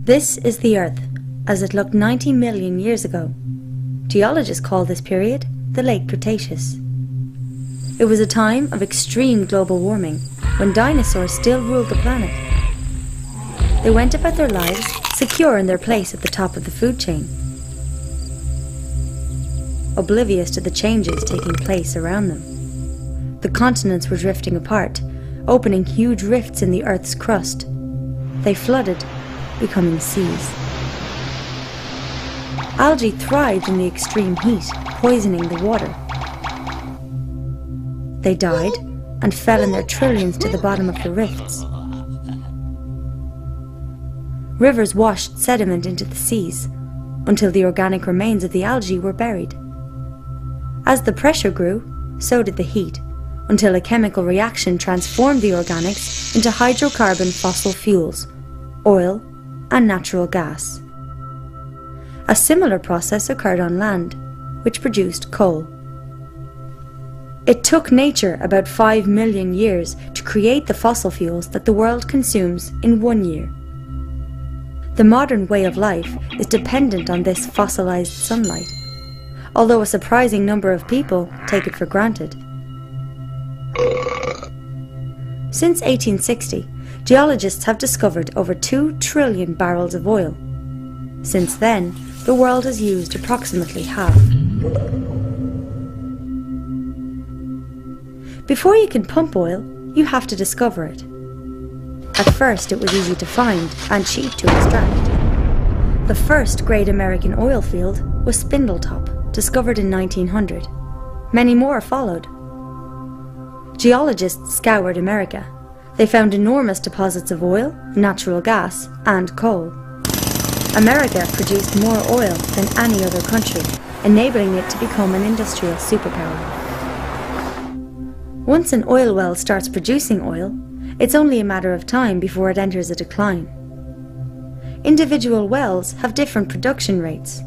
This is the Earth, as it looked 90 million years ago. Geologists call this period the Late Cretaceous. It was a time of extreme global warming, when dinosaurs still ruled the planet. They went about their lives secure in their place at the top of the food chain, oblivious to the changes taking place around them. The continents were drifting apart, opening huge rifts in the Earth's crust. They flooded, becoming seas. Algae thrived in the extreme heat, poisoning the water. They died and fell in their trillions to the bottom of the rifts. Rivers washed sediment into the seas, until the organic remains of the algae were buried. As the pressure grew, so did the heat, until a chemical reaction transformed the organics into hydrocarbon fossil fuels, oil, and natural gas. A similar process occurred on land, which produced coal. It took nature about 5 million years to create the fossil fuels that the world consumes in 1 year. The modern way of life is dependent on this fossilized sunlight, although a surprising number of people take it for granted. Since 1860, geologists have discovered over 2 trillion barrels of oil. Since then, the world has used approximately half. Before you can pump oil, you have to discover it. At first, it was easy to find and cheap to extract. The first great American oil field was Spindletop, discovered in 1900. Many more followed. Geologists scoured America. They found enormous deposits of oil, natural gas, and coal. America produced more oil than any other country, enabling it to become an industrial superpower. Once an oil well starts producing oil, it's only a matter of time before it enters a decline. Individual wells have different production rates.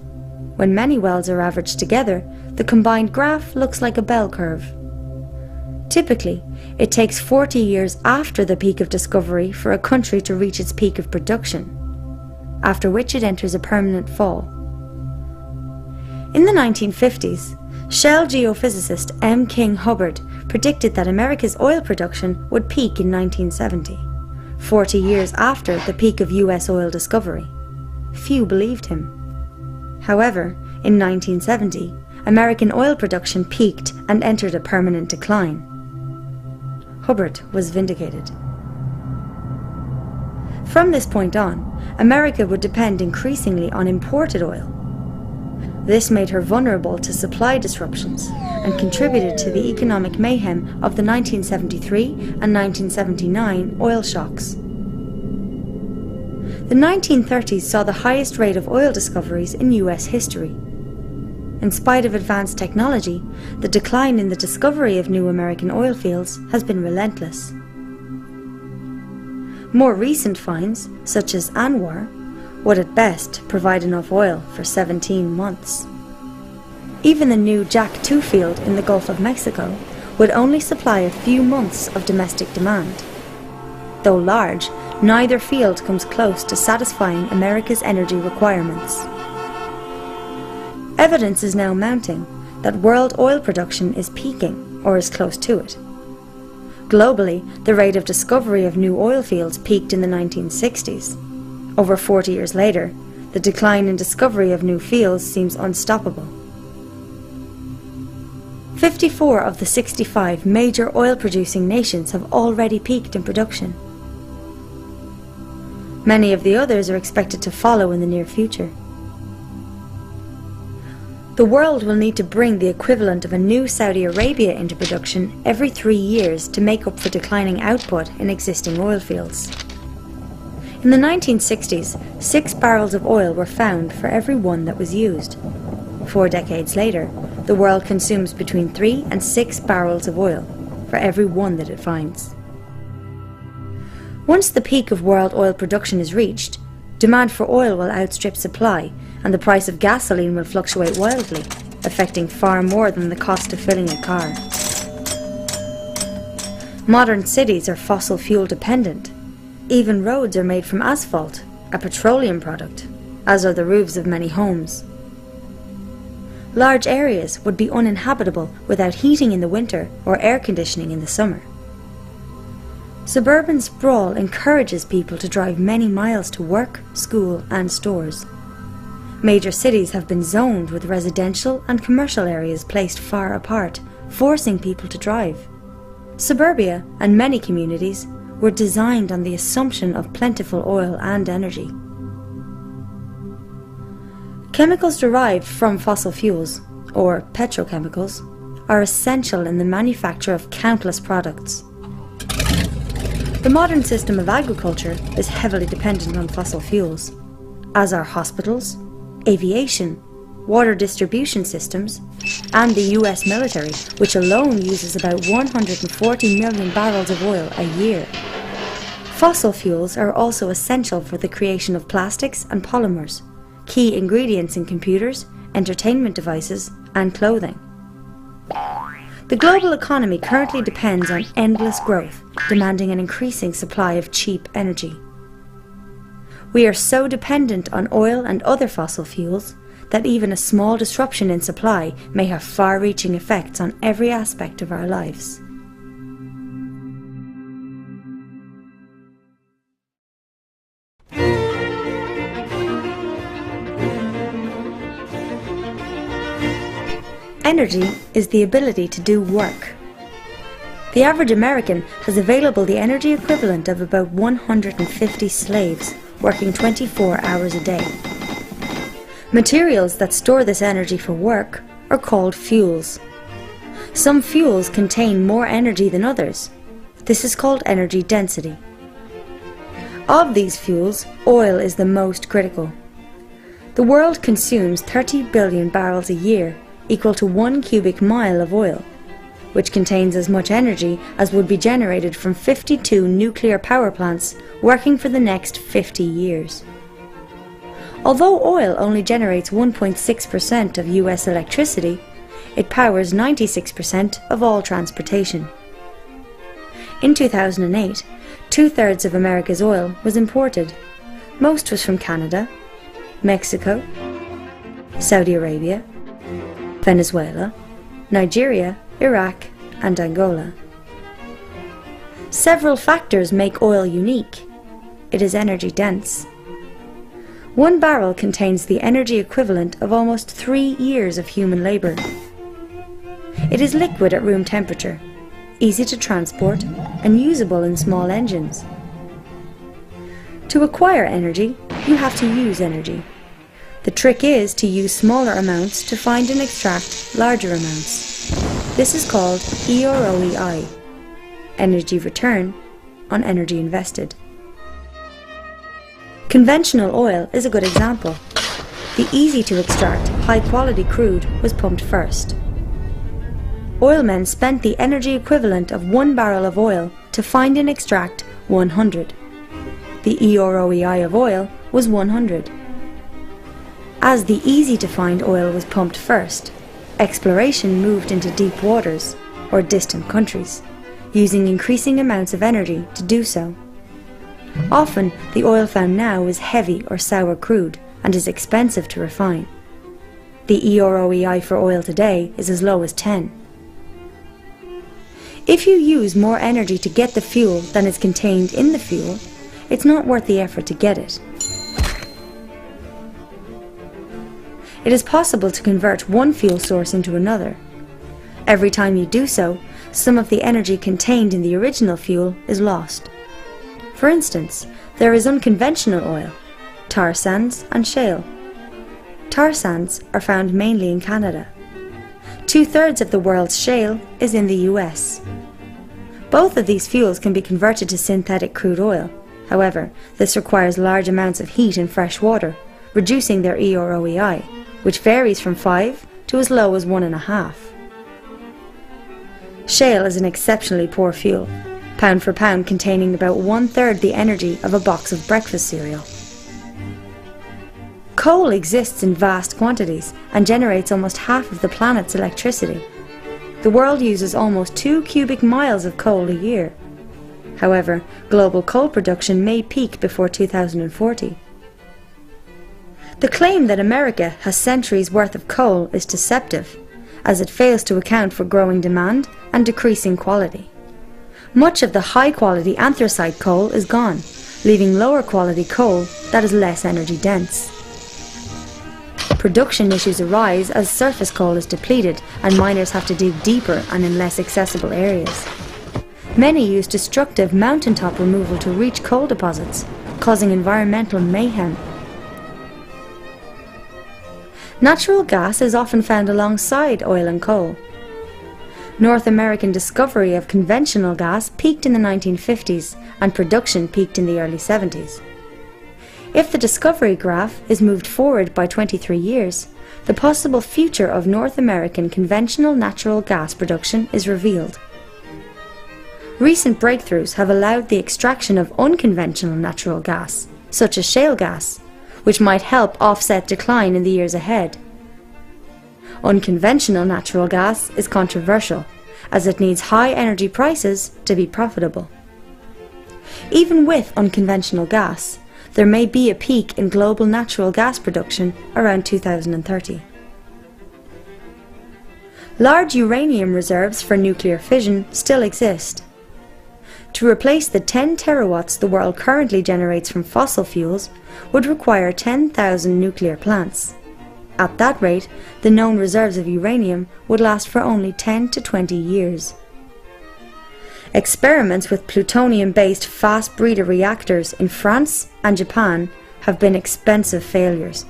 When many wells are averaged together, the combined graph looks like a bell curve. Typically, it takes 40 years after the peak of discovery for a country to reach its peak of production, after which it enters a permanent fall. In the 1950s, Shell geophysicist M. King Hubbard predicted that America's oil production would peak in 1970, 40 years after the peak of US oil discovery. Few believed him. However, in 1970, American oil production peaked and entered a permanent decline. Hubbard was vindicated. From this point on, America would depend increasingly on imported oil. This made her vulnerable to supply disruptions and contributed to the economic mayhem of the 1973 and 1979 oil shocks. The 1930s saw the highest rate of oil discoveries in US history. In spite of advanced technology, the decline in the discovery of new American oil fields has been relentless. More recent finds, such as Anwar, would at best provide enough oil for 17 months. Even the new Jack 2 field in the Gulf of Mexico would only supply a few months of domestic demand. Though large, neither field comes close to satisfying America's energy requirements. Evidence is now mounting that world oil production is peaking, or is close to it. Globally, the rate of discovery of new oil fields peaked in the 1960s. Over 40 years later, the decline in discovery of new fields seems unstoppable. 54 of the 65 major oil-producing nations have already peaked in production. Many of the others are expected to follow in the near future. The world will need to bring the equivalent of a new Saudi Arabia into production every 3 years to make up for declining output in existing oil fields. In the 1960s, 6 barrels of oil were found for every one that was used. 4 decades later, the world consumes between 3 and 6 barrels of oil for every one that it finds. Once the peak of world oil production is reached, demand for oil will outstrip supply, and the price of gasoline will fluctuate wildly, affecting far more than the cost of filling a car. Modern cities are fossil fuel dependent. Even roads are made from asphalt, a petroleum product, as are the roofs of many homes. Large areas would be uninhabitable without heating in the winter or air conditioning in the summer. Suburban sprawl encourages people to drive many miles to work, school and stores. Major cities have been zoned with residential and commercial areas placed far apart, forcing people to drive. Suburbia and many communities were designed on the assumption of plentiful oil and energy. Chemicals derived from fossil fuels, or petrochemicals, are essential in the manufacture of countless products. The modern system of agriculture is heavily dependent on fossil fuels, as are hospitals, aviation, water distribution systems, and the US military, which alone uses about 140 million barrels of oil a year. Fossil fuels are also essential for the creation of plastics and polymers, key ingredients in computers, entertainment devices, and clothing. The global economy currently depends on endless growth, demanding an increasing supply of cheap energy. We are so dependent on oil and other fossil fuels that even a small disruption in supply may have far-reaching effects on every aspect of our lives. Energy is the ability to do work. The average American has available the energy equivalent of about 150 slaves working 24 hours a day. Materials that store this energy for work are called fuels. Some fuels contain more energy than others. This is called energy density. Of these fuels, oil is the most critical. The world consumes 30 billion barrels a year, equal to 1 cubic mile of oil, which contains as much energy as would be generated from 52 nuclear power plants working for the next 50 years. Although oil only generates 1.6% of US electricity, it powers 96% of all transportation. In 2008, 2/3 of America's oil was imported. Most was from Canada, Mexico, Saudi Arabia, Venezuela, Nigeria, Iraq, and Angola. Several factors make oil unique. It is energy dense. 1 barrel contains the energy equivalent of almost 3 years of human labor. It is liquid at room temperature, easy to transport, and usable in small engines. To acquire energy, you have to use energy. The trick is to use smaller amounts to find and extract larger amounts. This is called EROEI, energy return on energy invested. Conventional oil is a good example. The easy-to-extract, high-quality crude was pumped first. Oilmen spent the energy equivalent of 1 barrel of oil to find and extract 100. The EROEI of oil was 100. As the easy-to-find oil was pumped first, exploration moved into deep waters, or distant countries, using increasing amounts of energy to do so. Often, the oil found now is heavy or sour crude and is expensive to refine. The EROEI for oil today is as low as 10. If you use more energy to get the fuel than is contained in the fuel, it's not worth the effort to get it. It is possible to convert one fuel source into another. Every time you do so, some of the energy contained in the original fuel is lost. For instance, There is unconventional oil, tar sands and shale. Tar sands are found mainly in Canada. 2/3 of the world's shale is in the US. Both of these fuels can be converted to synthetic crude oil. However, this requires large amounts of heat in fresh water, reducing their EROEI, which varies from 5 to as low as 1.5. Shale is an exceptionally poor fuel, pound for pound containing about 1/3 the energy of a box of breakfast cereal. Coal exists in vast quantities and generates almost half of the planet's electricity. The world uses almost 2 cubic miles of coal a year. However, global coal production may peak before 2040. The claim that America has centuries' worth of coal is deceptive, as it fails to account for growing demand and decreasing quality. Much of the high-quality anthracite coal is gone, leaving lower-quality coal that is less energy-dense. Production issues arise as surface coal is depleted and miners have to dig deeper and in less accessible areas. Many use destructive mountaintop removal to reach coal deposits, causing environmental mayhem. Natural gas is often found alongside oil and coal. North American discovery of conventional gas peaked in the 1950s and production peaked in the early 70s. If the discovery graph is moved forward by 23 years, the possible future of North American conventional natural gas production is revealed. Recent breakthroughs have allowed the extraction of unconventional natural gas, such as shale gas, which might help offset decline in the years ahead. Unconventional natural gas is controversial, as it needs high energy prices to be profitable. Even with unconventional gas, there may be a peak in global natural gas production around 2030. Large uranium reserves for nuclear fission still exist. To replace the 10 terawatts the world currently generates from fossil fuels would require 10,000 nuclear plants. At that rate, the known reserves of uranium would last for only 10 to 20 years. Experiments with plutonium-based fast breeder reactors in France and Japan have been expensive failures.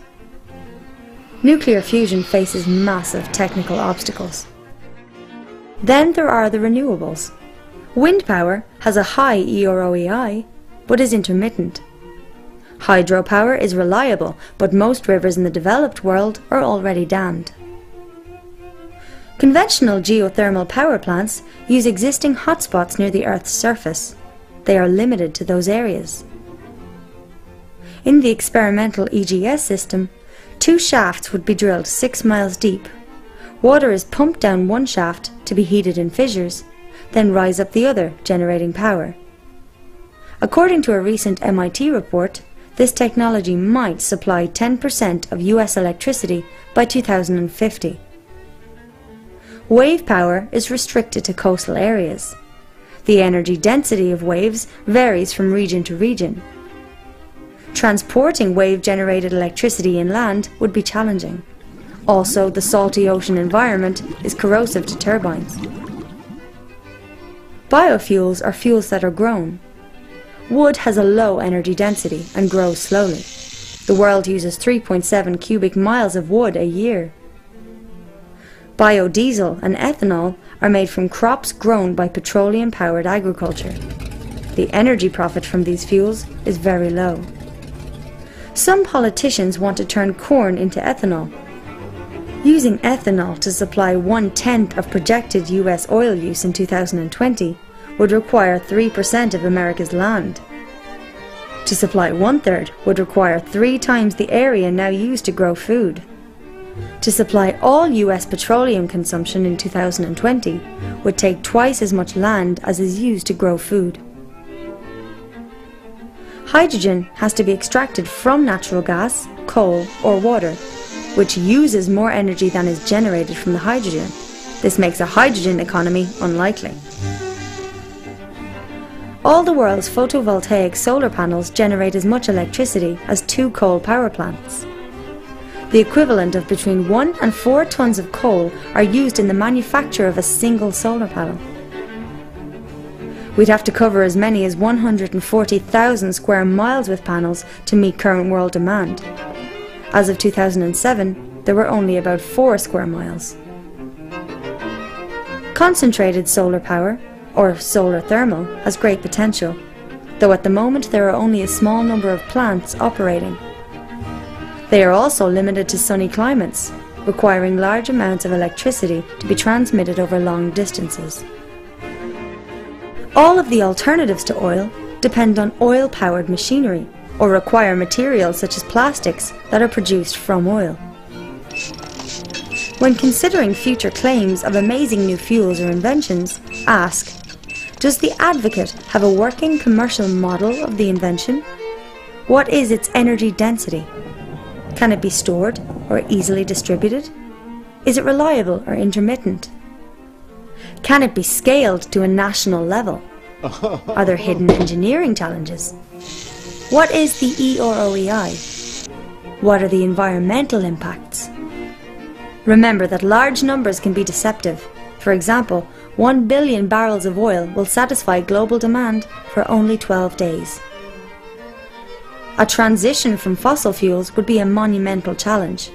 Nuclear fusion faces massive technical obstacles. Then there are the renewables. Wind power has a high EROEI, but is intermittent. Hydropower is reliable, but most rivers in the developed world are already dammed. Conventional geothermal power plants use existing hotspots near the Earth's surface. They are limited to those areas. In the experimental EGS system, 2 shafts would be drilled 6 miles deep. Water is pumped down one shaft to be heated in fissures, then rise up the other, generating power. According to a recent MIT report, this technology might supply 10% of US electricity by 2050. Wave power is restricted to coastal areas. The energy density of waves varies from region to region. Transporting wave-generated electricity inland would be challenging. Also, the salty ocean environment is corrosive to turbines. Biofuels are fuels that are grown. Wood has a low energy density and grows slowly. The world uses 3.7 cubic miles of wood a year. Biodiesel and ethanol are made from crops grown by petroleum-powered agriculture. The energy profit from these fuels is very low. Some politicians want to turn corn into ethanol. Using ethanol to supply 1/10 of projected US oil use in 2020 would require 3% of America's land. To supply 1/3 would require 3 times the area now used to grow food. To supply all US petroleum consumption in 2020 would take twice as much land as is used to grow food. Hydrogen has to be extracted from natural gas, coal or water, which uses more energy than is generated from the hydrogen. This makes a hydrogen economy unlikely. All the world's photovoltaic solar panels generate as much electricity as 2 coal power plants. The equivalent of between 1 and 4 tons of coal are used in the manufacture of a single solar panel. We'd have to cover as many as 140,000 square miles with panels to meet current world demand. As of 2007, there were only about 4 square miles. Concentrated solar power, or solar thermal, has great potential, though at the moment there are only a small number of plants operating. They are also limited to sunny climates, requiring large amounts of electricity to be transmitted over long distances. All of the alternatives to oil depend on oil-powered machinery, or require materials such as plastics that are produced from oil. When considering future claims of amazing new fuels or inventions, ask, does the advocate have a working commercial model of the invention? What is its energy density? Can it be stored or easily distributed? Is it reliable or intermittent? Can it be scaled to a national level? Are there hidden engineering challenges? What is the E or OEI? What are the environmental impacts? Remember that large numbers can be deceptive. For example, 1 billion barrels of oil will satisfy global demand for only 12 days. A transition from fossil fuels would be a monumental challenge.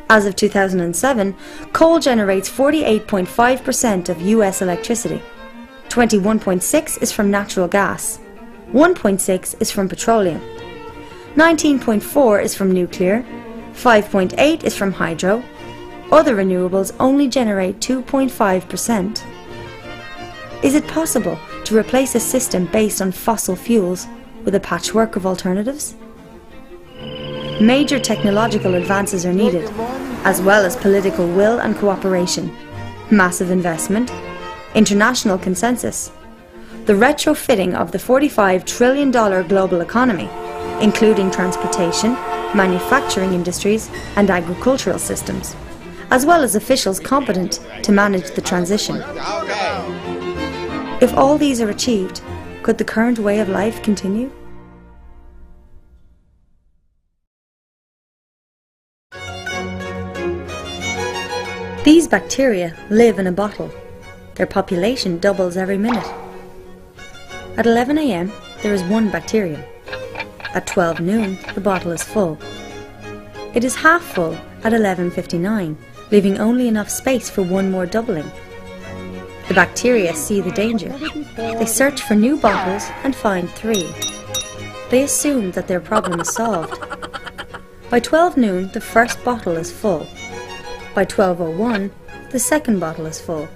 As of 2007, coal generates 48.5% of US electricity. 21.6% is from natural gas. 1.6% is from petroleum. 19.4% is from nuclear. 5.8% is from hydro. Other renewables only generate 2.5%. Is it possible to replace a system based on fossil fuels with a patchwork of alternatives? Major technological advances are needed, as well as political will and cooperation, massive investment, international consensus, the retrofitting of the $45 trillion global economy, including transportation, manufacturing industries and agricultural systems, as well as officials competent to manage the transition. If all these are achieved, could the current way of life continue? These bacteria live in a bottle. Their population doubles every minute. At 11 AM, there is 1 bacterium. At 12 noon, the bottle is full. It is half full at 11:59, leaving only enough space for 1 more doubling. The bacteria see the danger. They search for new bottles and find 3. They assume that their problem is solved. By 12 noon, the first bottle is full. By 12:01, the second bottle is full.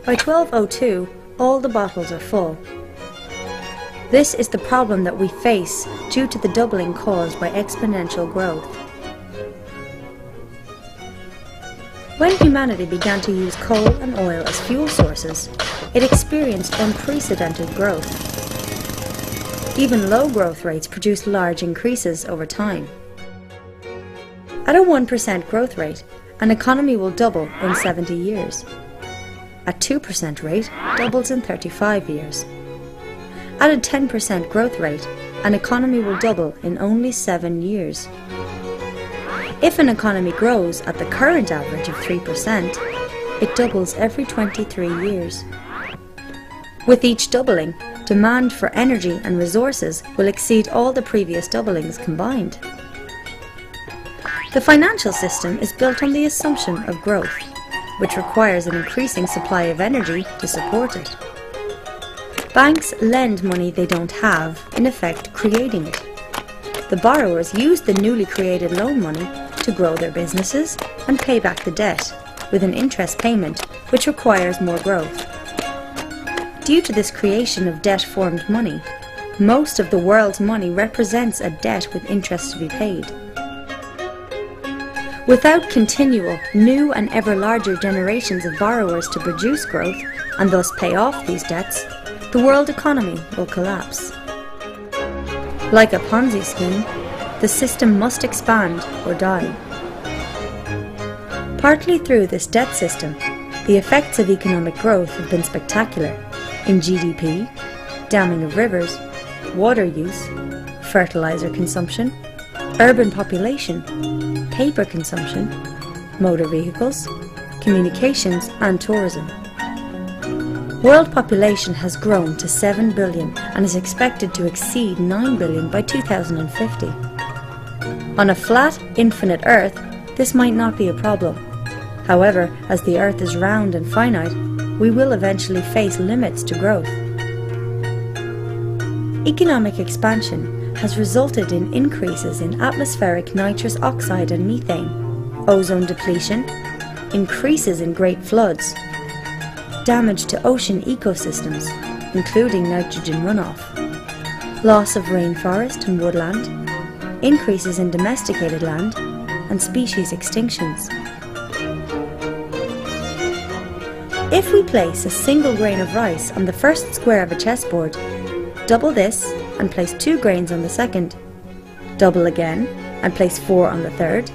By 12:02, all the bottles are full. This is the problem that we face due to the doubling caused by exponential growth. When humanity began to use coal and oil as fuel sources, it experienced unprecedented growth. Even low growth rates produce large increases over time. At a 1% growth rate, an economy will double in 70 years. At 2% rate, doubles in 35 years. At a 10% growth rate, an economy will double in only 7 years. If an economy grows at the current average of 3%, it doubles every 23 years. With each doubling, demand for energy and resources will exceed all the previous doublings combined. The financial system is built on the assumption of growth, which requires an increasing supply of energy to support it. Banks lend money they don't have, in effect creating it. The borrowers use the newly created loan money to grow their businesses and pay back the debt, with an interest payment which requires more growth. Due to this creation of debt-formed money, most of the world's money represents a debt with interest to be paid. Without continual, new and ever larger generations of borrowers to produce growth and thus pay off these debts, the world economy will collapse. Like a Ponzi scheme, the system must expand or die. Partly through this debt system, the effects of economic growth have been spectacular in GDP, damming of rivers, water use, fertilizer consumption, urban population, paper consumption, motor vehicles, communications and tourism. World population has grown to 7 billion and is expected to exceed 9 billion by 2050. On a flat, infinite Earth, this might not be a problem. However, as the Earth is round and finite, we will eventually face limits to growth. Economic expansion has resulted in increases in atmospheric nitrous oxide and methane, ozone depletion, increases in great floods, damage to ocean ecosystems, including nitrogen runoff, loss of rainforest and woodland, increases in domesticated land, and species extinctions. If we place a single grain of rice on the first square of a chessboard, double this and place 2 grains on the second, double again and place 4 on the third,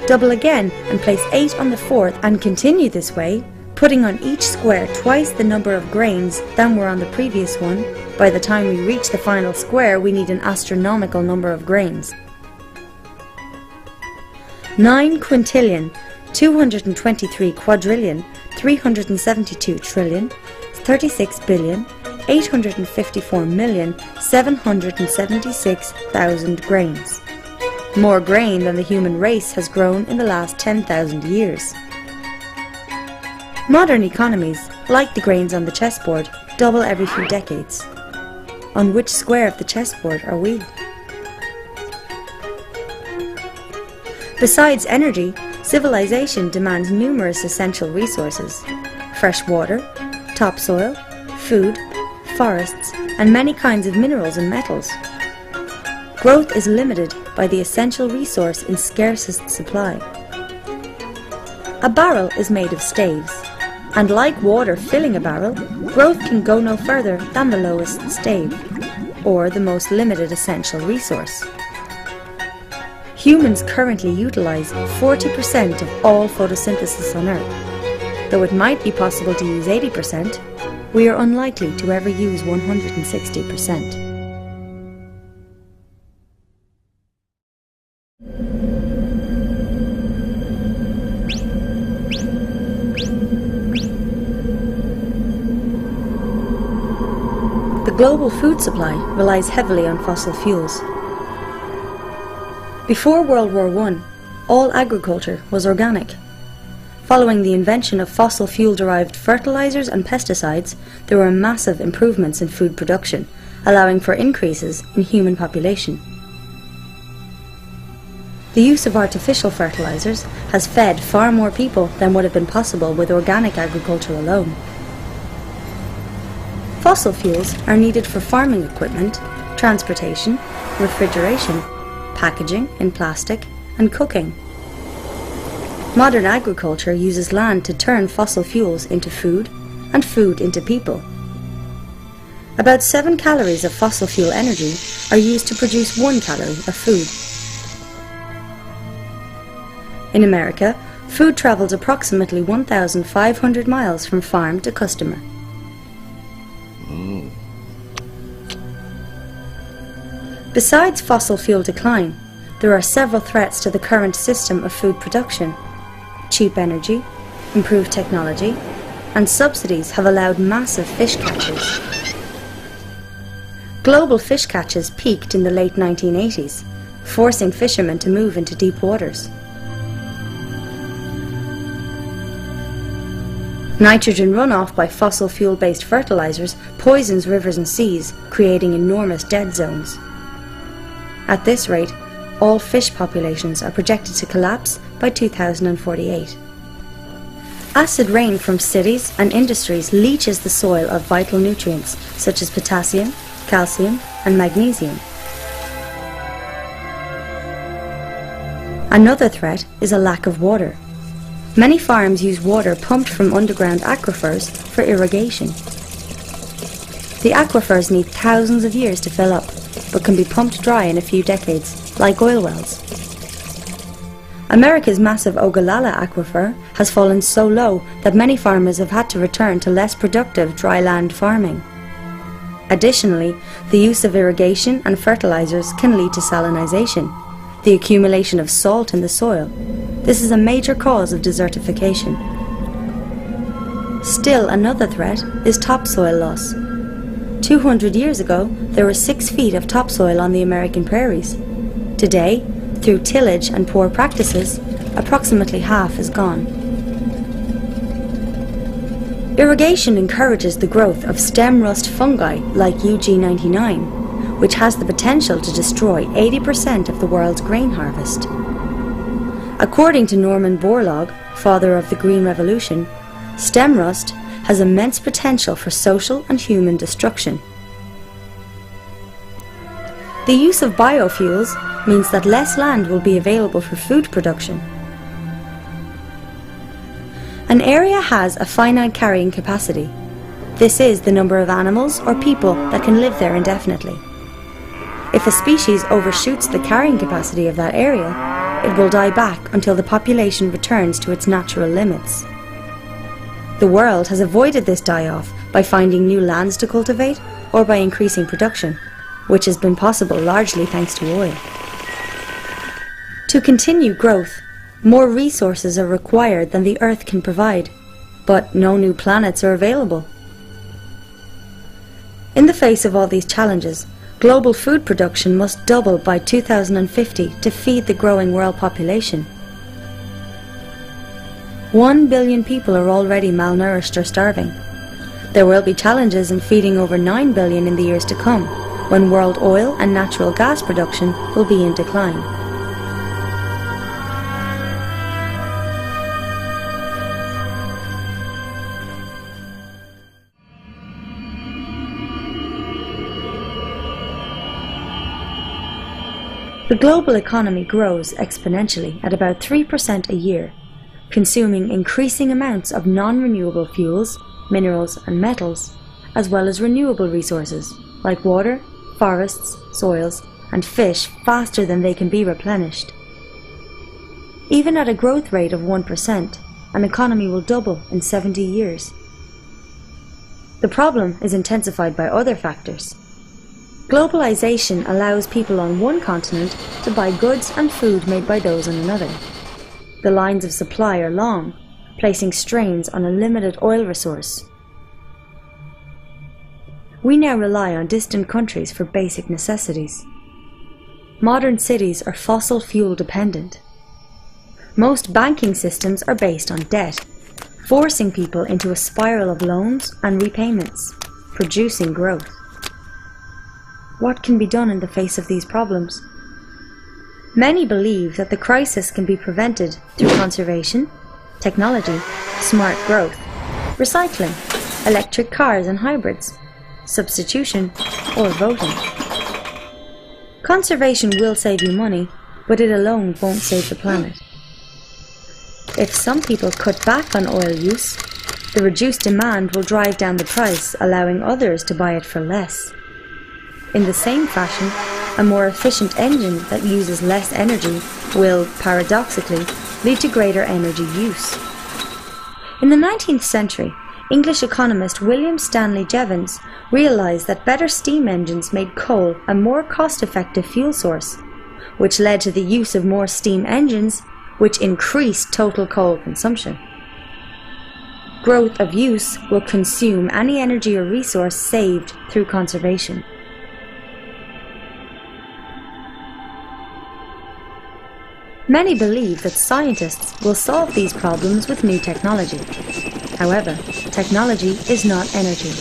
double again and place 8 on the fourth, and continue this way, putting on each square twice the number of grains than were on the previous one. By the time we reach the final square, we need an astronomical number of grains. 9 quintillion, 223 quadrillion, 372 trillion, 36 billion, 854,776,000 grains. More grain than the human race has grown in the last 10,000 years. Modern economies, like the grains on the chessboard, double every few decades. On which square of the chessboard are we? Besides energy, civilization demands numerous essential resources: fresh water, topsoil, food, forests, and many kinds of minerals and metals. Growth is limited by the essential resource in scarcest supply. A barrel is made of staves, and like water filling a barrel, growth can go no further than the lowest stave, or the most limited essential resource. Humans currently utilize 40% of all photosynthesis on Earth. Though it might be possible to use 80%, we are unlikely to ever use 160%. The global food supply relies heavily on fossil fuels. Before World War I, all agriculture was organic. Following the invention of fossil fuel-derived fertilizers and pesticides, there were massive improvements in food production, allowing for increases in human population. The use of artificial fertilizers has fed far more people than would have been possible with organic agriculture alone. Fossil fuels are needed for farming equipment, transportation, refrigeration, packaging in plastic, and cooking. Modern agriculture uses land to turn fossil fuels into food and food into people. About 7 calories of fossil fuel energy are used to produce 1 calorie of food. In America, food travels approximately 1,500 miles from farm to customer. Besides fossil fuel decline, there are several threats to the current system of food production. Cheap energy, improved technology, and subsidies have allowed massive fish catches. Global fish catches peaked in the late 1980s, forcing fishermen to move into deep waters. Nitrogen runoff by fossil fuel-based fertilizers poisons rivers and seas, creating enormous dead zones. At this rate, all fish populations are projected to collapse by 2048. Acid rain from cities and industries leaches the soil of vital nutrients such as potassium, calcium, and magnesium. Another threat is a lack of water. Many farms use water pumped from underground aquifers for irrigation. The aquifers need thousands of years to fill up, but can be pumped dry in a few decades, like oil wells. America's massive Ogallala aquifer has fallen so low that many farmers have had to return to less productive dry land farming. Additionally, the use of irrigation and fertilizers can lead to salinization, the accumulation of salt in the soil. This is a major cause of desertification. Still another threat is topsoil loss. 200 years ago, there were 6 feet of topsoil on the American prairies. Today, through tillage and poor practices, approximately half is gone. Irrigation encourages the growth of stem rust fungi like UG99, which has the potential to destroy 80% of the world's grain harvest. According to Norman Borlaug, father of the Green Revolution, stem rust has immense potential for social and human destruction. The use of biofuels means that less land will be available for food production. An area has a finite carrying capacity. This is the number of animals or people that can live there indefinitely. If a species overshoots the carrying capacity of that area, it will die back until the population returns to its natural limits. The world has avoided this die-off by finding new lands to cultivate or by increasing production, which has been possible largely thanks to oil. To continue growth, more resources are required than the Earth can provide, but no new planets are available. In the face of all these challenges, global food production must double by 2050 to feed the growing world population. 1 billion people are already malnourished or starving. There will be challenges in feeding over 9 billion in the years to come, when world oil and natural gas production will be in decline. The global economy grows exponentially at about 3% a year, consuming increasing amounts of non-renewable fuels, minerals and metals, as well as renewable resources like water, forests, soils and fish faster than they can be replenished. Even at a growth rate of 1%, an economy will double in 70 years. The problem is intensified by other factors. Globalization allows people on one continent to buy goods and food made by those on another. The lines of supply are long, placing strains on a limited oil resource. We now rely on distant countries for basic necessities. Modern cities are fossil fuel dependent. Most banking systems are based on debt, forcing people into a spiral of loans and repayments, producing growth. What can be done in the face of these problems? Many believe that the crisis can be prevented through conservation, technology, smart growth, recycling, electric cars and hybrids, substitution, or voting. Conservation will save you money, but it alone won't save the planet. If some people cut back on oil use, the reduced demand will drive down the price, allowing others to buy it for less. In the same fashion, a more efficient engine that uses less energy will, paradoxically, lead to greater energy use. In the 19th century, English economist William Stanley Jevons realized that better steam engines made coal a more cost-effective fuel source, which led to the use of more steam engines, which increased total coal consumption. Growth of use will consume any energy or resource saved through conservation. Many believe that scientists will solve these problems with new technology. However, technology is not energy.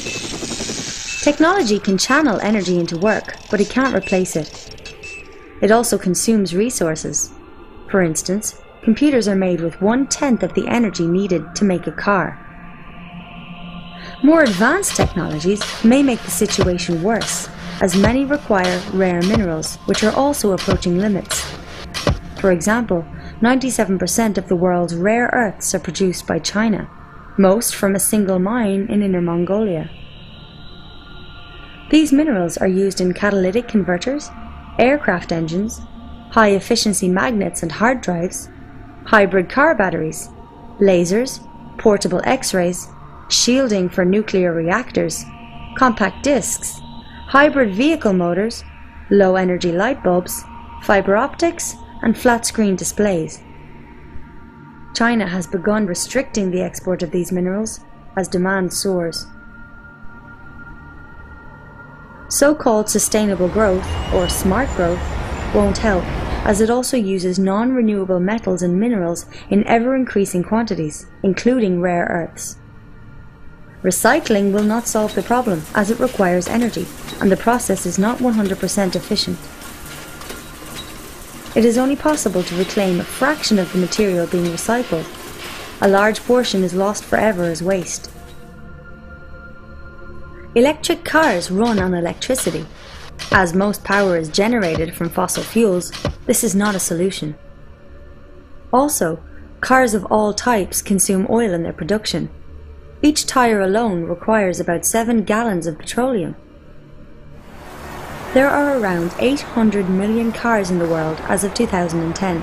Technology can channel energy into work, but it can't replace it. It also consumes resources. For instance, computers are made with 1/10 of the energy needed to make a car. More advanced technologies may make the situation worse, as many require rare minerals, which are also approaching limits. For example, 97% of the world's rare earths are produced by China, most from a single mine in Inner Mongolia. These minerals are used in catalytic converters, aircraft engines, high-efficiency magnets and hard drives, hybrid car batteries, lasers, portable X-rays, shielding for nuclear reactors, compact discs, hybrid vehicle motors, low-energy light bulbs, fiber optics, and flat-screen displays. China has begun restricting the export of these minerals, as demand soars. So-called sustainable growth, or smart growth, won't help, as it also uses non-renewable metals and minerals in ever-increasing quantities, including rare earths. Recycling will not solve the problem, as it requires energy, and the process is not 100% efficient. It is only possible to reclaim a fraction of the material being recycled. A large portion is lost forever as waste. Electric cars run on electricity. As most power is generated from fossil fuels, this is not a solution. Also, cars of all types consume oil in their production. Each tire alone requires about 7 gallons of petroleum. There are around 800 million cars in the world as of 2010.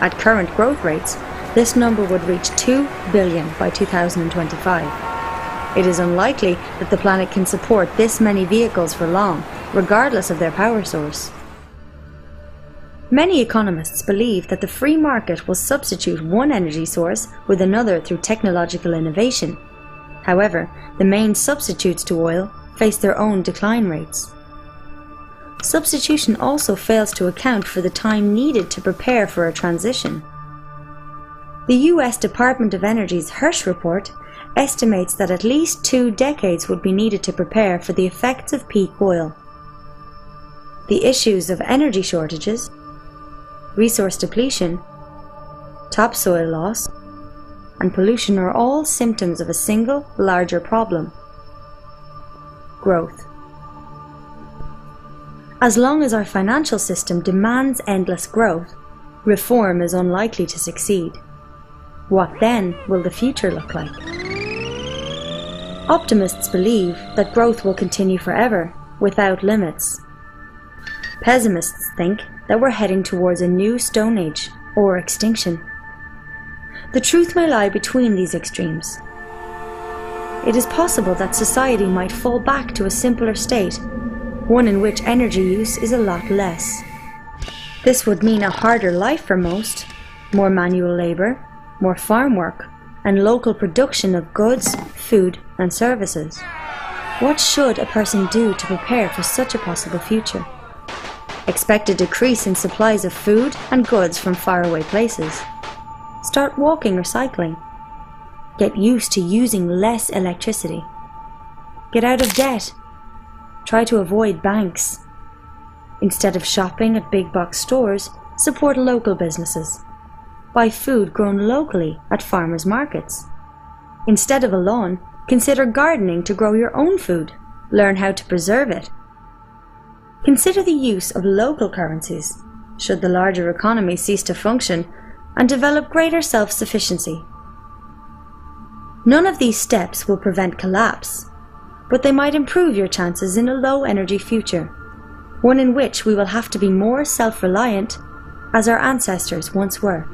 At current growth rates, this number would reach 2 billion by 2025. It is unlikely that the planet can support this many vehicles for long, regardless of their power source. Many economists believe that the free market will substitute one energy source with another through technological innovation. However, the main substitutes to oil face their own decline rates. Substitution also fails to account for the time needed to prepare for a transition. The US Department of Energy's Hirsch report estimates that at least 2 decades would be needed to prepare for the effects of peak oil. The issues of energy shortages, resource depletion, topsoil loss, and pollution are all symptoms of a single, larger problem: growth. As long as our financial system demands endless growth, reform is unlikely to succeed. What then will the future look like? Optimists believe that growth will continue forever, without limits. Pessimists think that we're heading towards a new Stone Age, or extinction. The truth may lie between these extremes. It is possible that society might fall back to a simpler state, one in which energy use is a lot less. This would mean a harder life for most, more manual labour, more farm work, and local production of goods, food, and services. What should a person do to prepare for such a possible future? Expect a decrease in supplies of food and goods from faraway places. Start walking or cycling. Get used to using less electricity. Get out of debt. Try to avoid banks. Instead of shopping at big box stores, support local businesses. Buy food grown locally at farmers' markets. Instead of a lawn, consider gardening to grow your own food. Learn how to preserve it. Consider the use of local currencies, should the larger economy cease to function, and develop greater self-sufficiency. None of these steps will prevent collapse, but they might improve your chances in a low-energy future, one in which we will have to be more self-reliant, as our ancestors once were.